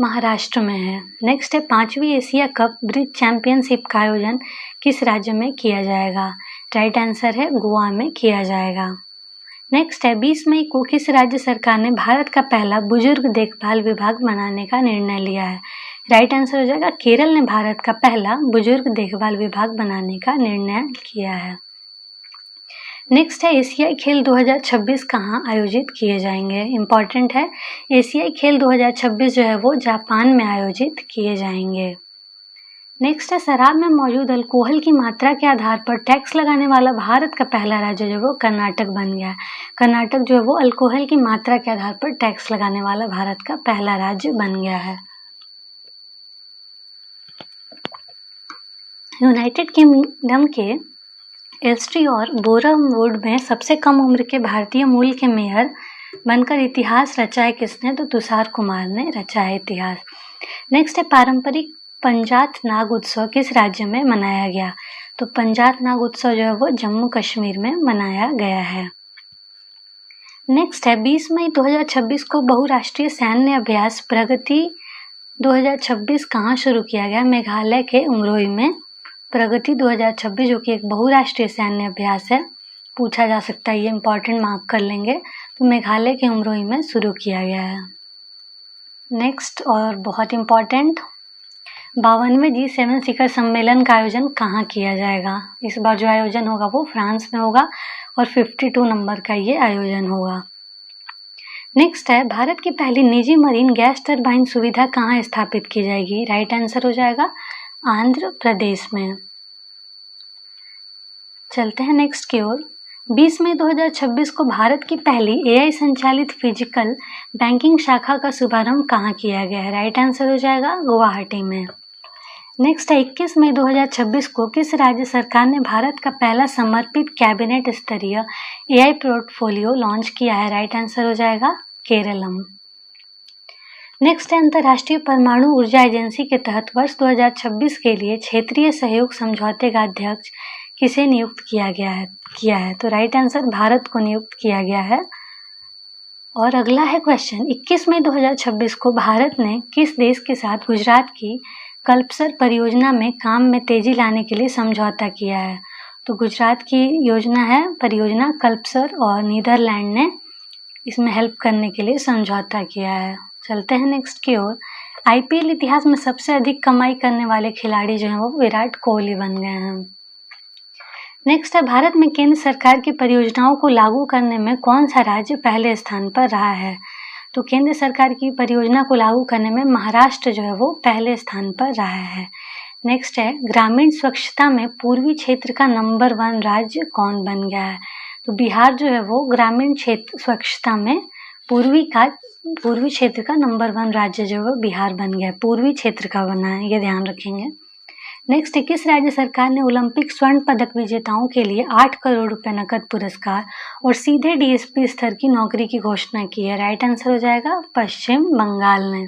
महाराष्ट्र में है। नेक्स्ट है 5वीं एशिया कप ब्रिज चैंपियनशिप का आयोजन किस राज्य में किया जाएगा? राइट आंसर है गोवा में किया जाएगा। नेक्स्ट है 20 मई को किस राज्य सरकार ने भारत का पहला बुजुर्ग देखभाल विभाग बनाने का निर्णय लिया है? राइट आंसर हो जाएगा केरल ने भारत का पहला बुजुर्ग देखभाल विभाग बनाने का निर्णय किया है। नेक्स्ट है एशियाई खेल 2026 कहाँ आयोजित किए जाएंगे? इम्पॉर्टेंट है एशियाई खेल 2026 जो है वो जापान में आयोजित किए जाएंगे। नेक्स्ट है शराब में मौजूद अल्कोहल की मात्रा के आधार पर टैक्स लगाने वाला भारत का पहला राज्य जो है वो कर्नाटक बन गया है। कर्नाटक जो है वो अल्कोहल की मात्रा के आधार पर टैक्स लगाने वाला भारत का पहला राज्य बन गया है। यूनाइटेड किंगडम के एल्स्ट्री और बोरमवुड में सबसे कम उम्र के भारतीय मूल के मेयर बनकर इतिहास रचा है किसने? तो तुषार कुमार ने रचा है इतिहास। नेक्स्ट है पारंपरिक पंजात नाग उत्सव किस राज्य में मनाया गया? तो पंजात नाग उत्सव जो है वो जम्मू कश्मीर में मनाया गया है। नेक्स्ट है 20 मई 2026 को बहुराष्ट्रीय सैन्य अभ्यास प्रगति 2026 कहाँ शुरू किया गया? मेघालय के उमरोई में प्रगति 2026 जो कि एक बहुराष्ट्रीय सैन्य अभ्यास है, पूछा जा सकता है, ये इंपॉर्टेंट मार्क कर लेंगे। तो मेघालय के उमरोई में शुरू किया गया है। नेक्स्ट और बहुत इम्पॉर्टेंट, 52वें G7 शिखर सम्मेलन का आयोजन कहाँ किया जाएगा? इस बार जो आयोजन होगा वो फ्रांस में होगा और 52 नंबर का ये आयोजन होगा। नेक्स्ट है, भारत की पहली निजी मरीन गैस टरबाइन सुविधा कहाँ स्थापित की जाएगी? राइट आंसर हो जाएगा आंध्र प्रदेश में। चलते हैं नेक्स्ट की ओर। 20 मई 2026 को भारत की पहली AI संचालित फिजिकल बैंकिंग शाखा का शुभारंभ कहाँ किया गया है? राइट आंसर हो जाएगा गुवाहाटी में। नेक्स्ट है, 21 मई 2026 को किस राज्य सरकार ने भारत का पहला समर्पित कैबिनेट स्तरीय AI पोर्टफोलियो लॉन्च किया है? राइट आंसर हो जाएगा केरलम। नेक्स्ट है, अंतर्राष्ट्रीय परमाणु ऊर्जा एजेंसी के तहत वर्ष 2026 के लिए क्षेत्रीय सहयोग समझौते का अध्यक्ष किसे नियुक्त किया है? तो राइट आंसर भारत को नियुक्त किया गया है। और अगला है क्वेश्चन, 21 मई 2026 को भारत ने किस देश के साथ गुजरात की कल्पसर परियोजना में काम में तेजी लाने के लिए समझौता किया है? तो गुजरात की योजना है परियोजना कल्पसर और नीदरलैंड ने इसमें हेल्प करने के लिए समझौता किया है। चलते हैं नेक्स्ट की ओर। IPL इतिहास में सबसे अधिक कमाई करने वाले खिलाड़ी जो हैं वो विराट कोहली बन गए हैं। नेक्स्ट है, भारत में केंद्र सरकार की परियोजनाओं को लागू करने में कौन सा राज्य पहले स्थान पर रहा है? तो केंद्र सरकार की परियोजना को लागू करने में महाराष्ट्र जो है वो पहले स्थान पर रहा है। नेक्स्ट है, ग्रामीण स्वच्छता में पूर्वी क्षेत्र का नंबर 1 राज्य कौन बन गया है? तो बिहार जो है वो ग्रामीण क्षेत्र स्वच्छता में पूर्वी क्षेत्र का नंबर 1 राज्य जो है वो बिहार बन गया है, पूर्वी क्षेत्र का बना है, ये ध्यान रखेंगे। नेक्स्ट, किस राज्य सरकार ने ओलंपिक स्वर्ण पदक विजेताओं के लिए 8 करोड़ रुपए नकद पुरस्कार और सीधे DSP स्तर की नौकरी की घोषणा की है? राइट आंसर हो जाएगा पश्चिम बंगाल ने।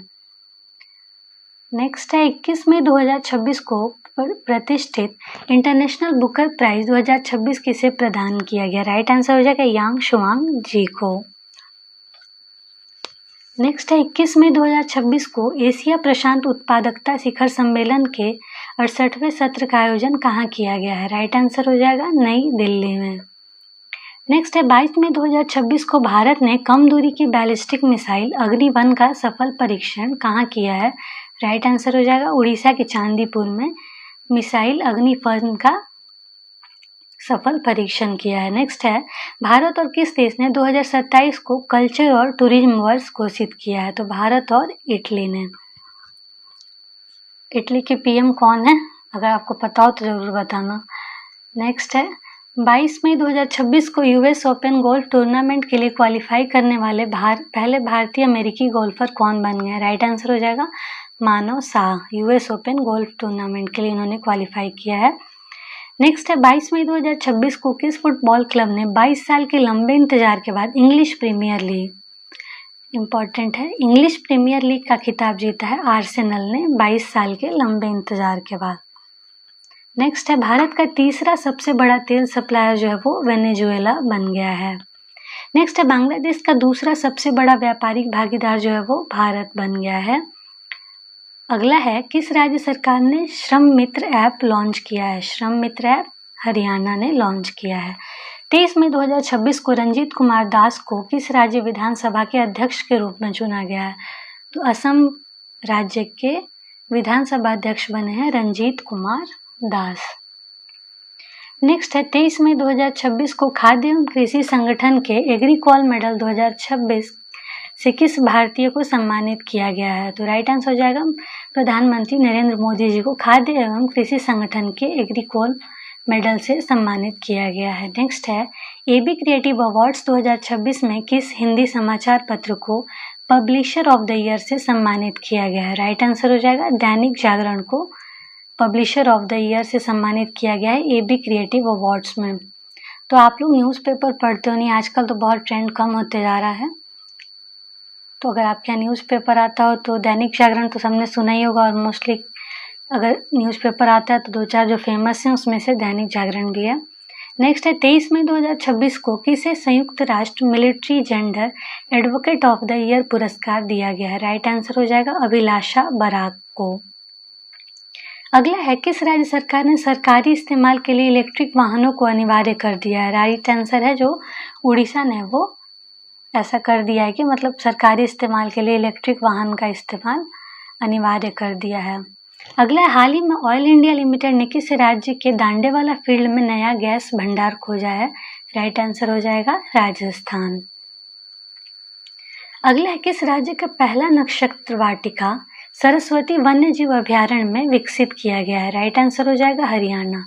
नेक्स्ट है, 21 मई 2026 को प्रतिष्ठित इंटरनेशनल बुकर प्राइज 2026 किसे प्रदान किया गया? राइट आंसर हो जाएगा यांग शुआंग जी को। नेक्स्ट है, 21 मई 2026 को एशिया प्रशांत उत्पादकता शिखर सम्मेलन के 68वें सत्र का आयोजन कहाँ किया गया है? राइट आंसर हो जाएगा नई दिल्ली में। नेक्स्ट है, 22 मई 2026 को भारत ने कम दूरी की बैलिस्टिक मिसाइल अग्नि-1 का सफल परीक्षण कहाँ किया है? राइट आंसर हो जाएगा उड़ीसा के चांदीपुर में मिसाइल अग्नि-1 का सफल परीक्षण किया है। नेक्स्ट है, भारत और किस देश ने 2027 को कल्चर और टूरिज्म वर्ष घोषित किया है? तो भारत और इटली ने। इटली के PM कौन है? अगर आपको पता हो तो जरूर बताना। नेक्स्ट है, 22 मई 2026 को US ओपन गोल्फ टूर्नामेंट के लिए क्वालिफाई करने वाले पहले भारतीय अमेरिकी गोल्फर कौन बन गए? राइट आंसर हो जाएगा Manav Sah. US open golf tournament के लिए इन्होंने क्वालिफाई किया है। नेक्स्ट है, 22 मई 2026 को किस फुटबॉल क्लब ने 22 साल के लंबे इंतजार के बाद इंग्लिश प्रीमियर लीग, इंपॉर्टेंट है, इंग्लिश प्रीमियर लीग का खिताब जीता है? आर्सेनल ने 22 साल के लंबे इंतजार के बाद। नेक्स्ट है, भारत का तीसरा सबसे बड़ा तेल सप्लायर जो है वो वेनेजुएला बन गया है। नेक्स्ट है, बांग्लादेश का दूसरा सबसे बड़ा व्यापारिक भागीदार जो है वो भारत बन गया है। अगला है, किस राज्य सरकार ने श्रम मित्र ऐप लॉन्च किया है? श्रम मित्र ऐप हरियाणा ने लॉन्च किया है। 23 मई 2026 को रंजीत कुमार दास को किस राज्य विधानसभा के अध्यक्ष के रूप में चुना गया है? तो असम राज्य के विधानसभा अध्यक्ष बने हैं रंजीत कुमार दास। नेक्स्ट है, 23 मई 2026 को खाद्य एवं कृषि संगठन के एग्रीकॉल मेडल 2026 से किस भारतीय को सम्मानित किया गया है? तो राइट आंसर हो जाएगा प्रधानमंत्री नरेंद्र मोदी जी को खाद्य एवं कृषि संगठन के एग्रीकॉल मेडल से सम्मानित किया गया है। नेक्स्ट है, AB क्रिएटिव अवार्ड्स 2026 में किस हिंदी समाचार पत्र को पब्लिशर ऑफ द ईयर से सम्मानित किया गया है? राइट आंसर हो जाएगा दैनिक जागरण को पब्लिशर ऑफ द ईयर से सम्मानित किया गया है AB क्रिएटिव अवार्ड्स में। तो आप लोग न्यूज़पेपर पढ़ते हो नहीं, आजकल तो बहुत ट्रेंड कम होते जा रहा है, तो अगर आपके यहाँ न्यूज़पेपर आता हो तो दैनिक जागरण तो सबने सुना ही होगा, और मोस्टली अगर न्यूज़पेपर आता है तो 2-4 जो फेमस हैं उसमें से दैनिक जागरण भी है। नेक्स्ट है, 23 मई 2026 को किसे संयुक्त राष्ट्र military gender advocate of the year पुरस्कार दिया गया है? राइट आंसर हो जाएगा अभिलाषा बराक को। अगला है, किस राज्य सरकार ने सरकारी इस्तेमाल के लिए इलेक्ट्रिक वाहनों को अनिवार्य कर दिया है? राइट आंसर है जो उड़ीसा ने वो ऐसा कर दिया है कि मतलब सरकारी इस्तेमाल के लिए इलेक्ट्रिक वाहन का इस्तेमाल अनिवार्य कर दिया है। अगला है, हाल ही में ऑयल इंडिया लिमिटेड ने किस राज्य के दांडेवाला फील्ड में नया गैस भंडार खोजा है? राइट आंसर हो जाएगा राजस्थान। अगला है, किस राज्य का पहला नक्षत्र वाटिका सरस्वती वन्य जीव अभ्यारण्य में विकसित किया गया है? राइट आंसर हो जाएगा हरियाणा।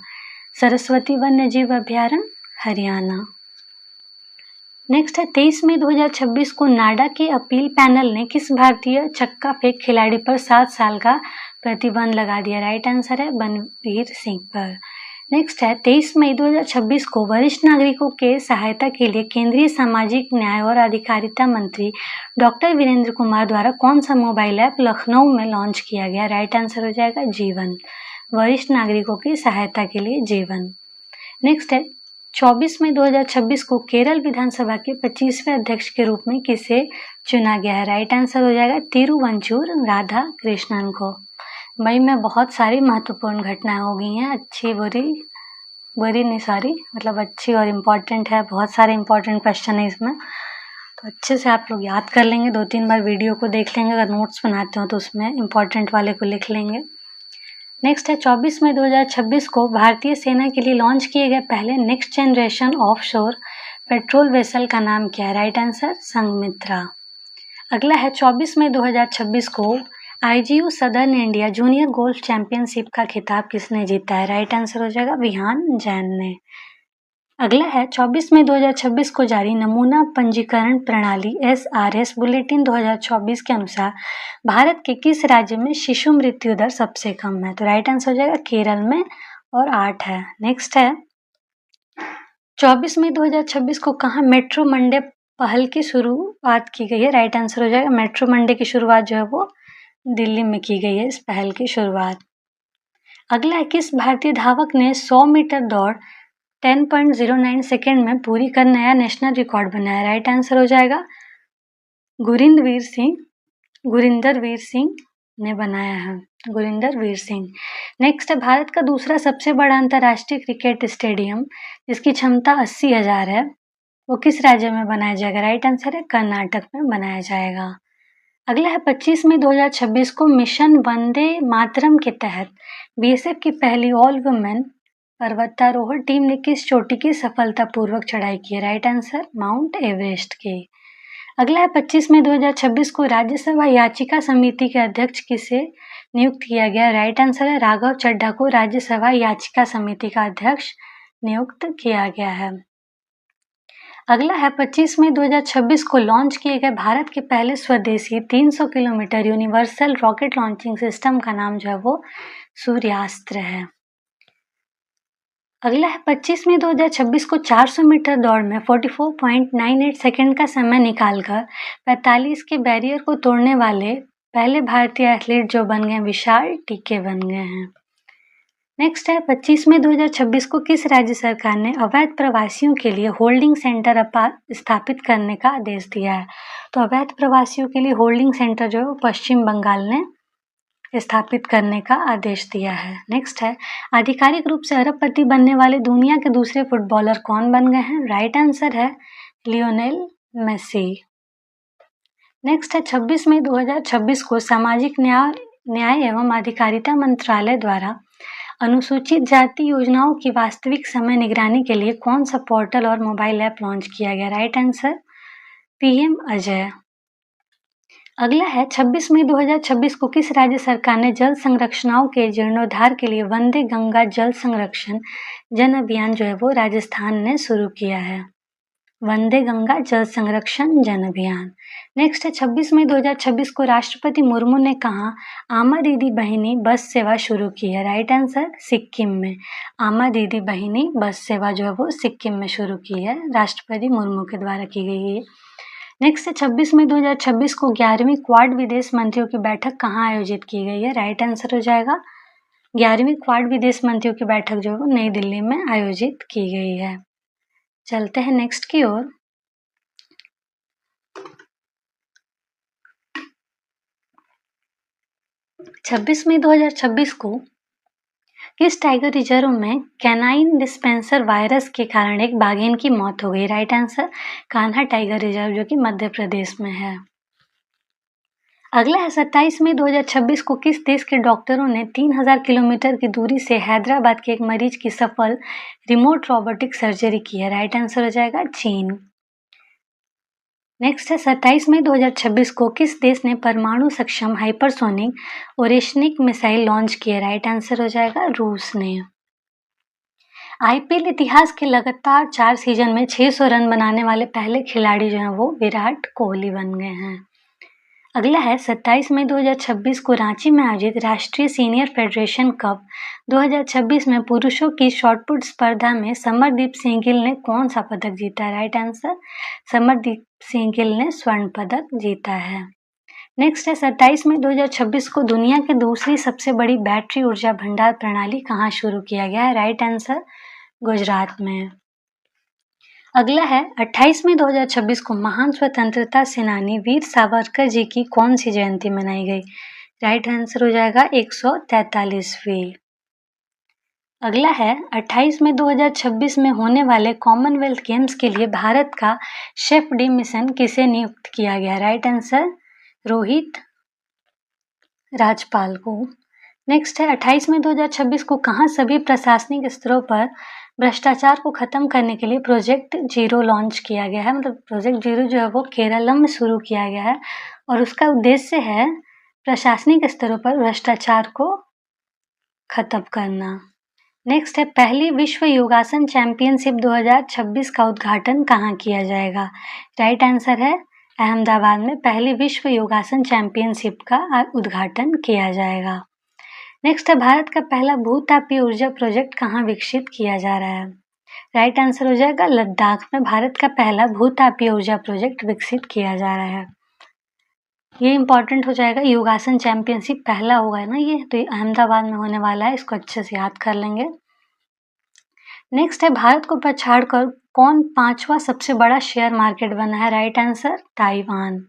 सरस्वती वन्य जीव अभ्यारण्य हरियाणा। नेक्स्ट है, 23 मई 2026 को नाडा के अपील पैनल ने किस भारतीय चक्का फेंक खिलाड़ी पर 7 साल का प्रतिबंध लगा दिया? राइट आंसर है बनवीर सिंह पर। नेक्स्ट है, 23 मई 2026 को वरिष्ठ नागरिकों के सहायता के लिए केंद्रीय सामाजिक न्याय और अधिकारिता मंत्री डॉक्टर वीरेंद्र कुमार द्वारा कौन सा मोबाइल ऐप लखनऊ में लॉन्च किया गया? राइट आंसर हो जाएगा जीवन। वरिष्ठ नागरिकों की सहायता के लिए जीवन। नेक्स्ट है, 24 मई 2026 को केरल विधानसभा के 25वें अध्यक्ष के रूप में किसे चुना गया है? राइट आंसर हो जाएगा तिरुवंचूर राधा कृष्णन को। मई में बहुत सारी महत्वपूर्ण घटनाएं हो गई हैं, अच्छी बुरी नहीं, सॉरी, मतलब अच्छी और इम्पॉर्टेंट है। बहुत सारे इम्पॉर्टेंट क्वेश्चन है इसमें, तो अच्छे से आप लोग याद कर लेंगे। 2-3 बार वीडियो को देख लेंगे, अगर नोट्स बनाते हो तो उसमें इम्पॉर्टेंट वाले को लिख लेंगे। नेक्स्ट है, 24 मई 2026 को भारतीय सेना के लिए लॉन्च किए गए पहले next generation offshore patrol vessel का नाम क्या है? Right answer Sanghamitra. अगला है, 24 मई 2026 को IGU southern India junior golf championship का खिताब किसने जीता है? राइट आंसर हो जाएगा विहान जैन ने। अगला है, 24 मई 2026 को जारी नमूना पंजीकरण प्रणाली SRS बुलेटिन 2024 के अनुसार भारत के किस राज्य में शिशु मृत्यु दर सबसे कम है? तो राइट आंसर हो जाएगा केरल में, और 8 है। नेक्स्ट है, 24 मई 2026 को कहाँ मेट्रो मंडे पहल की शुरुआत की गई है? राइट आंसर हो जाएगा मेट्रो मंडे की शुरुआत जो है वो दिल्ली में की गई है, इस पहल की शुरुआत। अगला है, किस भारतीय धावक ने 100 मीटर दौड़ 10.09 सेकेंड में पूरी कर नया नेशनल रिकॉर्ड बनाया? राइट आंसर हो जाएगा गुरिंदर वीर सिंह ने बनाया है, गुरिंदर वीर सिंह। नेक्स्ट है, भारत का दूसरा सबसे बड़ा अंतर्राष्ट्रीय क्रिकेट स्टेडियम जिसकी क्षमता 80,000 है, वो किस राज्य में बनाया जाएगा? राइट आंसर है कर्नाटक में बनाया जाएगा। अगला है, 25 मई 2026 को मिशन वंदे मातरम के तहत बीएसएफ की पहली ऑल वुमेन पर्वतारोहण टीम ने किस चोटी की सफलतापूर्वक चढ़ाई की है? राइट आंसर माउंट एवरेस्ट की। अगला है, 25 मई 2026 को राज्यसभा याचिका समिति के अध्यक्ष किसे नियुक्त किया गया? राइट आंसर है राघव चड्ढा को राज्यसभा याचिका समिति का अध्यक्ष नियुक्त किया गया है। अगला है, 25 मई 2026 को लॉन्च किए गए भारत के पहले स्वदेशी 300 kilometre universal rocket launching system का नाम जो है वो सूर्यास्त्र है। अगला है, 25 मई 2026 को 400 मीटर दौड़ में 44.98 सेकंड का समय निकालकर 45 के बैरियर को तोड़ने वाले पहले भारतीय एथलीट जो बन गए विशाल टीके बन गए हैं। नेक्स्ट है, 25 मई 2026 को किस राज्य सरकार ने अवैध प्रवासियों के लिए होल्डिंग सेंटर स्थापित करने का आदेश दिया है? तो अवैध प्रवासियों के लिए होल्डिंग सेंटर जो है पश्चिम बंगाल ने स्थापित करने का आदेश दिया है। नेक्स्ट है, आधिकारिक रूप से अरबपति बनने वाले दुनिया के दूसरे फुटबॉलर कौन बन गए हैं? राइट आंसर है लियोनेल मेसी। नेक्स्ट है, 26 मई 2026 को सामाजिक न्याय एवं अधिकारिता मंत्रालय द्वारा अनुसूचित जाति योजनाओं की वास्तविक समय निगरानी के लिए कौन सा पोर्टल और मोबाइल ऐप लॉन्च किया गया? Right answer PM Ajay. अगला है, 26 मई 2026 को किस राज्य सरकार ने जल संरचनाओं के जीर्णोद्धार के लिए वंदे गंगा जल संरक्षण जन अभियान जो है वो राजस्थान ने शुरू किया है? वंदे गंगा जल संरक्षण जन अभियान। नेक्स्ट है, 26 मई 2026 को राष्ट्रपति मुर्मू ने कहा आमा दीदी बहिनी बस सेवा शुरू की है? राइट आंसर सिक्किम में। आमा दीदी बहिनी बस सेवा जो है वो सिक्किम में शुरू की है, राष्ट्रपति मुर्मू के द्वारा की गई है। नेक्स्ट है, 26 मई 2026 को 11वीं क्वाड विदेश मंत्रियों की बैठक कहाँ आयोजित की गई है? राइट आंसर हो जाएगा 11वीं क्वाड विदेश मंत्रियों की बैठक जो है नई दिल्ली में आयोजित की गई है। चलते हैं नेक्स्ट की ओर। छब्बीस मई 2026 को किस टाइगर रिजर्व में कैनाइन डिस्पेंसर वायरस के कारण एक बाघिन की मौत हो गई? Right answer Kanha tiger reserve, जो कि मध्य प्रदेश में है। अगला है 27 मई 2026 को किस देश के डॉक्टरों ने 3000 किलोमीटर की दूरी से हैदराबाद के एक मरीज की सफल रिमोट रोबोटिक सर्जरी की है? राइट आंसर हो जाएगा चीन। नेक्स्ट है 27 मई 2026 को किस देश ने परमाणु सक्षम हाइपरसोनिक ओरेशनिक मिसाइल लॉन्च की है? राइट आंसर हो जाएगा रूस ने। आईपीएल इतिहास के लगातार 4 सीजन में 600 रन बनाने वाले पहले खिलाड़ी जो हैं वो विराट कोहली बन गए हैं। अगला है 27 मई 2026 को रांची में आयोजित राष्ट्रीय सीनियर फेडरेशन कप 2026 में पुरुषों की शॉटपुट स्पर्धा में समरदीप सिंह गिल ने कौन सा पदक जीता है? राइट आंसर समरदीप सिंह गिल ने स्वर्ण पदक जीता है। नेक्स्ट है 27 मई 2026 को दुनिया की दूसरी सबसे बड़ी बैटरी ऊर्जा भंडार प्रणाली कहाँ शुरू किया गया है? राइट आंसर गुजरात में। अगला है 28 मई 2026 को महान स्वतंत्रता सेनानी वीर सावरकर जी की कौन सी जयंती मनाई गई? राइट आंसर हो जाएगा 143वीं। अगला है 28 मई 2026 में होने वाले कॉमनवेल्थ गेम्स के लिए भारत का शेफ डी मिशन किसे नियुक्त किया गया? राइट आंसर रोहित राजपाल को। नेक्स्ट है 28 मई 2026 को कहाँ सभी प्रशासनिक स्तरों पर भ्रष्टाचार को खत्म करने के लिए प्रोजेक्ट जीरो लॉन्च किया गया है? मतलब प्रोजेक्ट जीरो जो है वो केरलम में शुरू किया गया है और उसका उद्देश्य है प्रशासनिक स्तरों पर भ्रष्टाचार को खत्म करना। नेक्स्ट है पहली विश्व योगासन चैंपियनशिप 2026 का उद्घाटन कहाँ किया जाएगा? राइट आंसर है अहमदाबाद में पहली विश्व योगासन चैंपियनशिप का उद्घाटन किया जाएगा। नेक्स्ट है भारत का पहला भूतापीय ऊर्जा प्रोजेक्ट कहाँ विकसित किया जा रहा है? राइट आंसर हो जाएगा लद्दाख में भारत का पहला भूतापीय ऊर्जा प्रोजेक्ट विकसित किया जा रहा है। ये इंपॉर्टेंट हो जाएगा, योगासन चैंपियनशिप पहला होगा ना ये, तो ये अहमदाबाद में होने वाला है, इसको अच्छे से याद कर लेंगे। नेक्स्ट है भारत को पछाड़कर कौन 5वां सबसे बड़ा शेयर मार्केट बना है? Right answer Taiwan.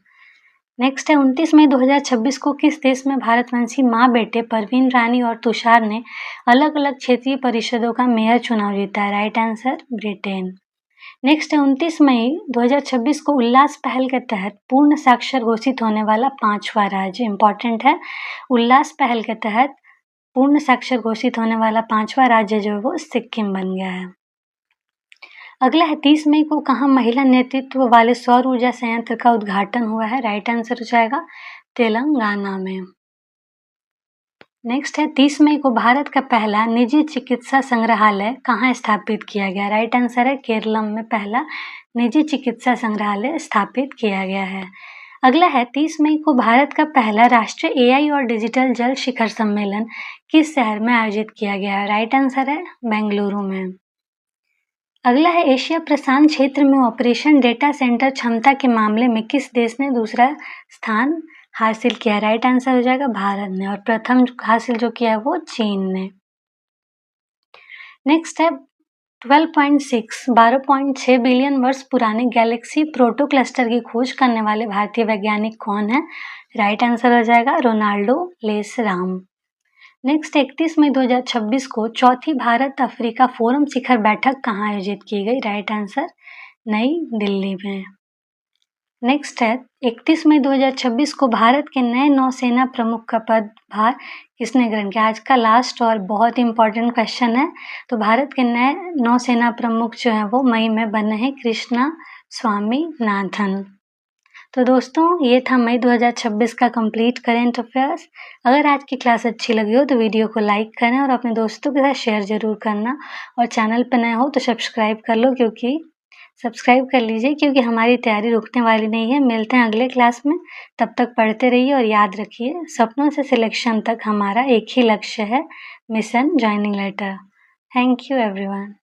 नेक्स्ट है 29 मई 2026 को किस देश में भारतवंशी माँ बेटे परवीन रानी और तुषार ने अलग अलग क्षेत्रीय परिषदों का मेयर चुनाव जीता है? Right answer Britain. नेक्स्ट है 29 मई 2026 को उल्लास पहल के तहत पूर्ण साक्षर घोषित होने वाला 5वां राज्य, इंपॉर्टेंट है, उल्लास पहल के तहत पूर्ण साक्षर घोषित होने वाला 5वां राज्य जो है वो सिक्किम बन गया है। अगला है 30 मई को कहाँ महिला नेतृत्व वाले सौर ऊर्जा संयंत्र का उद्घाटन हुआ है? राइट आंसर हो जाएगा तेलंगाना में। नेक्स्ट है 30 मई को भारत का पहला निजी चिकित्सा संग्रहालय कहाँ स्थापित किया गया? राइट आंसर है केरलम में पहला निजी चिकित्सा संग्रहालय स्थापित किया गया है। अगला है 30 मई को भारत का पहला राष्ट्रीय एआई और डिजिटल जल शिखर सम्मेलन किस शहर में आयोजित किया गया है? राइट आंसर है बेंगलुरु में। अगला है एशिया प्रशांत क्षेत्र में ऑपरेशन डेटा सेंटर क्षमता के मामले में किस देश ने दूसरा स्थान हासिल किया? राइट आंसर हो जाएगा भारत ने, और प्रथम हासिल जो किया है वो चीन ने। नेक्स्ट है 12.6 बिलियन वर्ष पुराने गैलेक्सी प्रोटो क्लस्टर की खोज करने वाले भारतीय वैज्ञानिक कौन है? राइट आंसर हो जाएगा रोनाल्डो लेसराम। नेक्स्ट 31 मई 2026 को चौथी भारत अफ्रीका फोरम शिखर बैठक कहाँ आयोजित की गई? राइट आंसर नई दिल्ली में। नेक्स्ट है 31 मई 2026 को भारत के नए नौसेना प्रमुख का पदभार किसने ग्रहण किया? आज का लास्ट और बहुत इंपॉर्टेंट क्वेश्चन है। तो भारत के नए नौसेना प्रमुख जो है वो मई में बने हैं कृष्णा स्वामीनाथन। तो दोस्तों ये था मई 2026 का कंप्लीट करेंट अफेयर्स। अगर आज की क्लास अच्छी लगी हो तो वीडियो को लाइक करें और अपने दोस्तों के साथ शेयर जरूर करना, और चैनल पर नए हो तो सब्सक्राइब कर लो, सब्सक्राइब कर लीजिए क्योंकि हमारी तैयारी रुकने वाली नहीं है। मिलते हैं अगले क्लास में, तब तक पढ़ते रहिए और याद रखिए सपनों से सिलेक्शन तक हमारा एक ही लक्ष्य है, mission joining letter. Thank you everyone.